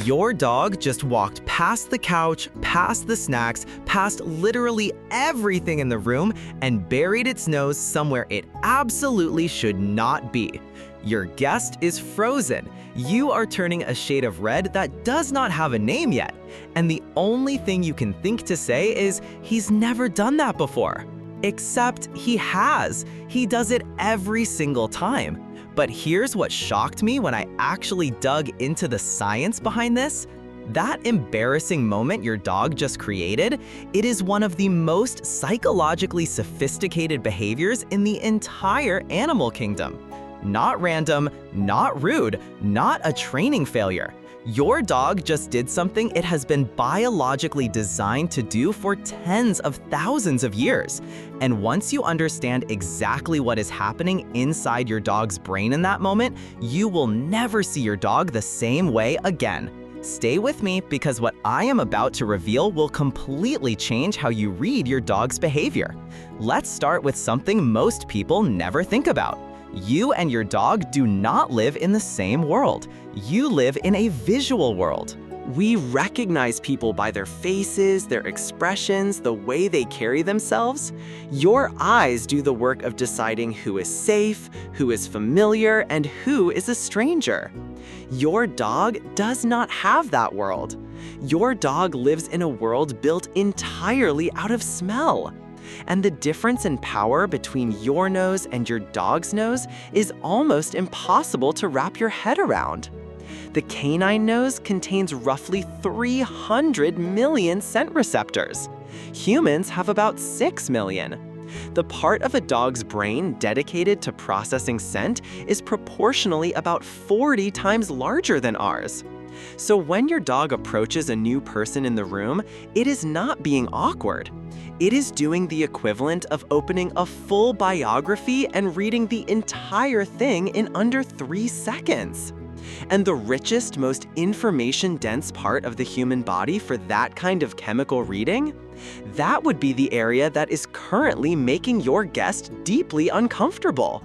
Your dog just walked past the couch, past the snacks, past literally everything in the room, and buried its nose somewhere it absolutely should not be. Your guest is frozen. You are turning a shade of red that does not have a name yet. And the only thing you can think to say is, he's never done that before. Except he has. He does it every single time. But here's what shocked me when I actually dug into the science behind this. That embarrassing moment your dog just created, it is one of the most psychologically sophisticated behaviors in the entire animal kingdom. Not random, not rude, not a training failure. Your dog just did something it has been biologically designed to do for tens of thousands of years. And once you understand exactly what is happening inside your dog's brain in that moment, you will never see your dog the same way again. Stay with me because what I am about to reveal will completely change how you read your dog's behavior. Let's start with something most people never think about. You and your dog do not live in the same world. You live in a visual world. We recognize people by their faces, their expressions, the way they carry themselves. Your eyes do the work of deciding who is safe, who is familiar, and who is a stranger. Your dog does not have that world. Your dog lives in a world built entirely out of smell. And the difference in power between your nose and your dog's nose is almost impossible to wrap your head around. The canine nose contains roughly 300 million scent receptors. Humans have about 6 million. The part of a dog's brain dedicated to processing scent is proportionally about 40 times larger than ours. So when your dog approaches a new person in the room, it is not being awkward. It is doing the equivalent of opening a full biography and reading the entire thing in under 3 seconds. And the richest, most information-dense part of the human body for that kind of chemical reading? That would be the area that is currently making your guest deeply uncomfortable.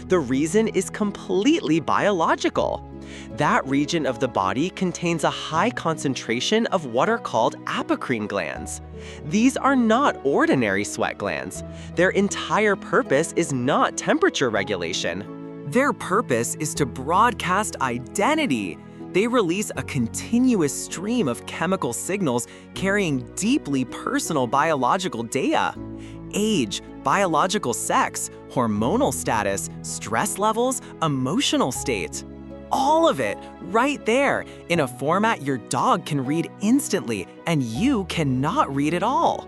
The reason is completely biological. That region of the body contains a high concentration of what are called apocrine glands. These are not ordinary sweat glands. Their entire purpose is not temperature regulation. Their purpose is to broadcast identity. They release a continuous stream of chemical signals carrying deeply personal biological data. Age, biological sex, hormonal status, stress levels, emotional state. All of it, right there, in a format your dog can read instantly and you cannot read at all.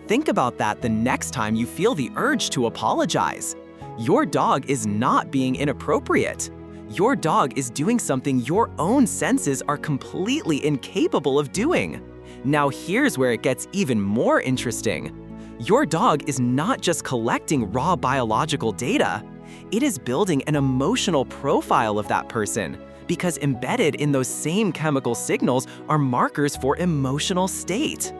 Think about that the next time you feel the urge to apologize. Your dog is not being inappropriate. Your dog is doing something your own senses are completely incapable of doing. Now here's where it gets even more interesting. Your dog is not just collecting raw biological data. It is building an emotional profile of that person, because embedded in those same chemical signals are markers for emotional state.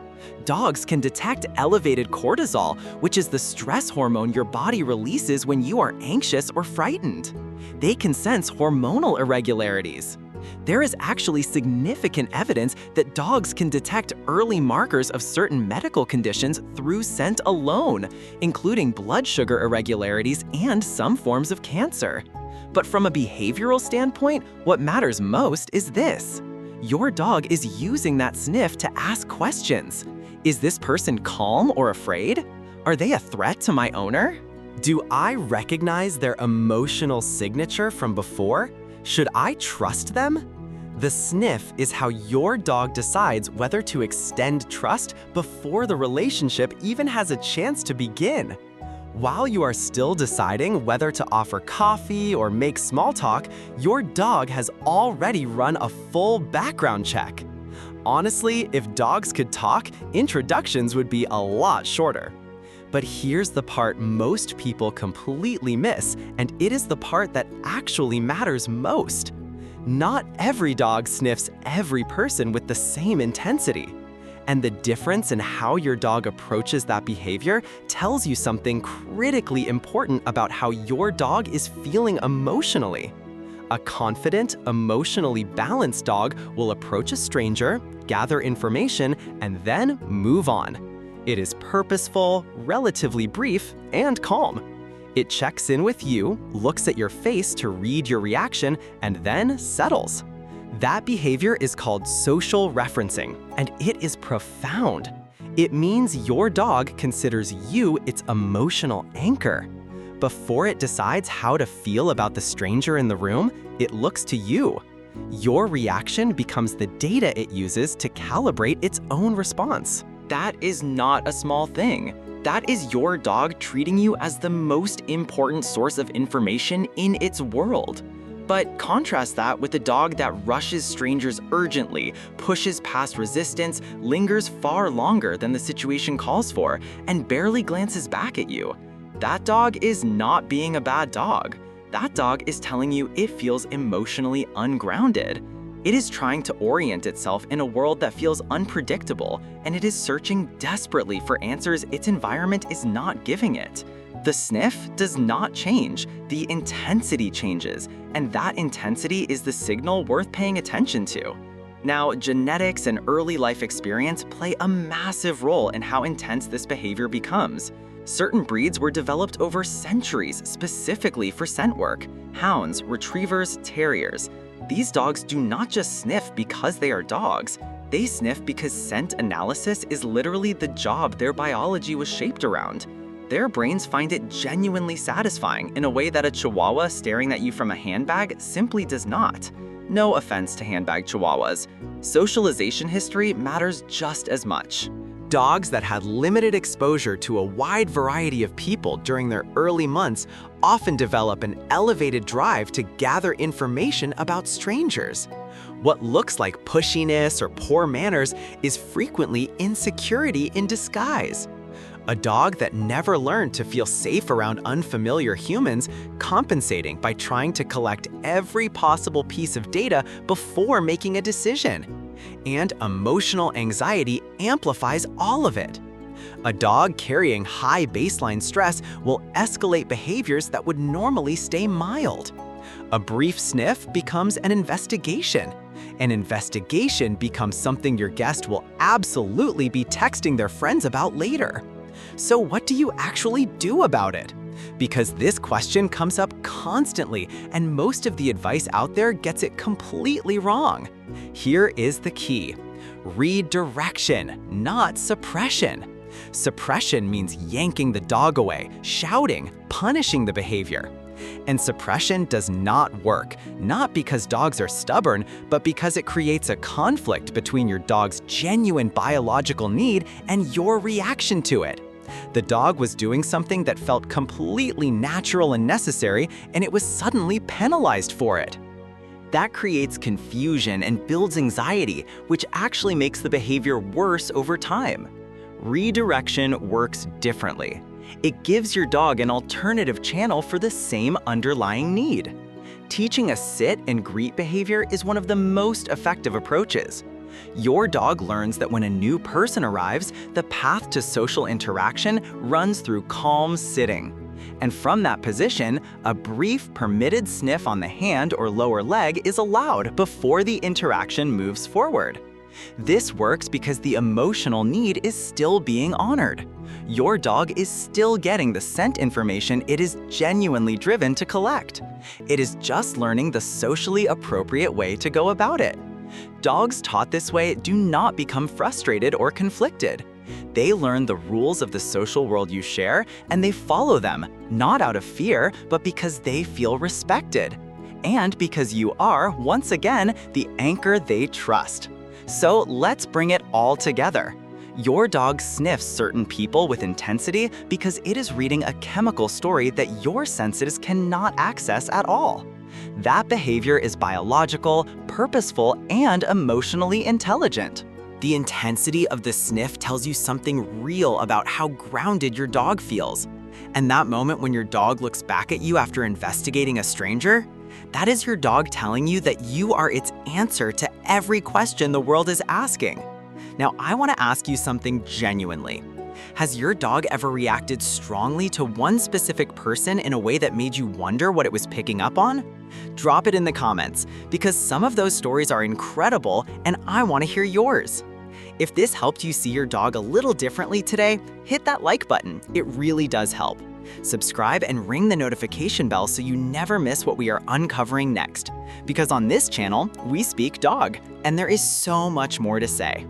Dogs can detect elevated cortisol, which is the stress hormone your body releases when you are anxious or frightened. They can sense hormonal irregularities. There is actually significant evidence that dogs can detect early markers of certain medical conditions through scent alone, including blood sugar irregularities and some forms of cancer. But from a behavioral standpoint, what matters most is this. Your dog is using that sniff to ask questions. Is this person calm or afraid? Are they a threat to my owner? Do I recognize their emotional signature from before? Should I trust them? The sniff is how your dog decides whether to extend trust before the relationship even has a chance to begin. While you are still deciding whether to offer coffee or make small talk, your dog has already run a full background check. Honestly, if dogs could talk, introductions would be a lot shorter. But here's the part most people completely miss, and it is the part that actually matters most. Not every dog sniffs every person with the same intensity. And the difference in how your dog approaches that behavior tells you something critically important about how your dog is feeling emotionally. A confident, emotionally balanced dog will approach a stranger, gather information, and then move on. It is purposeful, relatively brief, and calm. It checks in with you, looks at your face to read your reaction, and then settles. That behavior is called social referencing, and it is profound. It means your dog considers you its emotional anchor. Before it decides how to feel about the stranger in the room, it looks to you. Your reaction becomes the data it uses to calibrate its own response. That is not a small thing. That is your dog treating you as the most important source of information in its world. But contrast that with a dog that rushes strangers urgently, pushes past resistance, lingers far longer than the situation calls for, and barely glances back at you. That dog is not being a bad dog. That dog is telling you it feels emotionally ungrounded. It is trying to orient itself in a world that feels unpredictable, and it is searching desperately for answers its environment is not giving it. The sniff does not change, the intensity changes, and that intensity is the signal worth paying attention to. Now, genetics and early life experience play a massive role in how intense this behavior becomes. Certain breeds were developed over centuries specifically for scent work: hounds, retrievers, terriers. These dogs do not just sniff because they are dogs. They sniff because scent analysis is literally the job their biology was shaped around. Their brains find it genuinely satisfying in a way that a chihuahua staring at you from a handbag simply does not. No offense to handbag chihuahuas. Socialization history matters just as much. Dogs that had limited exposure to a wide variety of people during their early months often develop an elevated drive to gather information about strangers. What looks like pushiness or poor manners is frequently insecurity in disguise. A dog that never learned to feel safe around unfamiliar humans, compensating by trying to collect every possible piece of data before making a decision. And emotional anxiety amplifies all of it. A dog carrying high baseline stress will escalate behaviors that would normally stay mild. A brief sniff becomes an investigation. An investigation becomes something your guest will absolutely be texting their friends about later. So what do you actually do about it? Because this question comes up constantly, and most of the advice out there gets it completely wrong. Here is the key: redirection, not suppression. Suppression means yanking the dog away, shouting, punishing the behavior. And suppression does not work, not because dogs are stubborn, but because it creates a conflict between your dog's genuine biological need and your reaction to it. The dog was doing something that felt completely natural and necessary, and it was suddenly penalized for it. That creates confusion and builds anxiety, which actually makes the behavior worse over time. Redirection works differently. It gives your dog an alternative channel for the same underlying need. Teaching a sit and greet behavior is one of the most effective approaches. Your dog learns that when a new person arrives, the path to social interaction runs through calm sitting. And from that position, a brief permitted sniff on the hand or lower leg is allowed before the interaction moves forward. This works because the emotional need is still being honored. Your dog is still getting the scent information it is genuinely driven to collect. It is just learning the socially appropriate way to go about it. Dogs taught this way do not become frustrated or conflicted. They learn the rules of the social world you share, and they follow them, not out of fear, but because they feel respected. And because you are, once again, the anchor they trust. So let's bring it all together. Your dog sniffs certain people with intensity because it is reading a chemical story that your senses cannot access at all. That behavior is biological, purposeful, and emotionally intelligent. The intensity of the sniff tells you something real about how grounded your dog feels. And that moment when your dog looks back at you after investigating a stranger, that is your dog telling you that you are its answer to every question the world is asking. Now, I want to ask you something genuinely. Has your dog ever reacted strongly to one specific person in a way that made you wonder what it was picking up on? Drop it in the comments, because some of those stories are incredible and I want to hear yours. If this helped you see your dog a little differently today, hit that like button. It really does help. Subscribe and ring the notification bell so you never miss what we are uncovering next. Because on this channel, we speak dog, and there is so much more to say.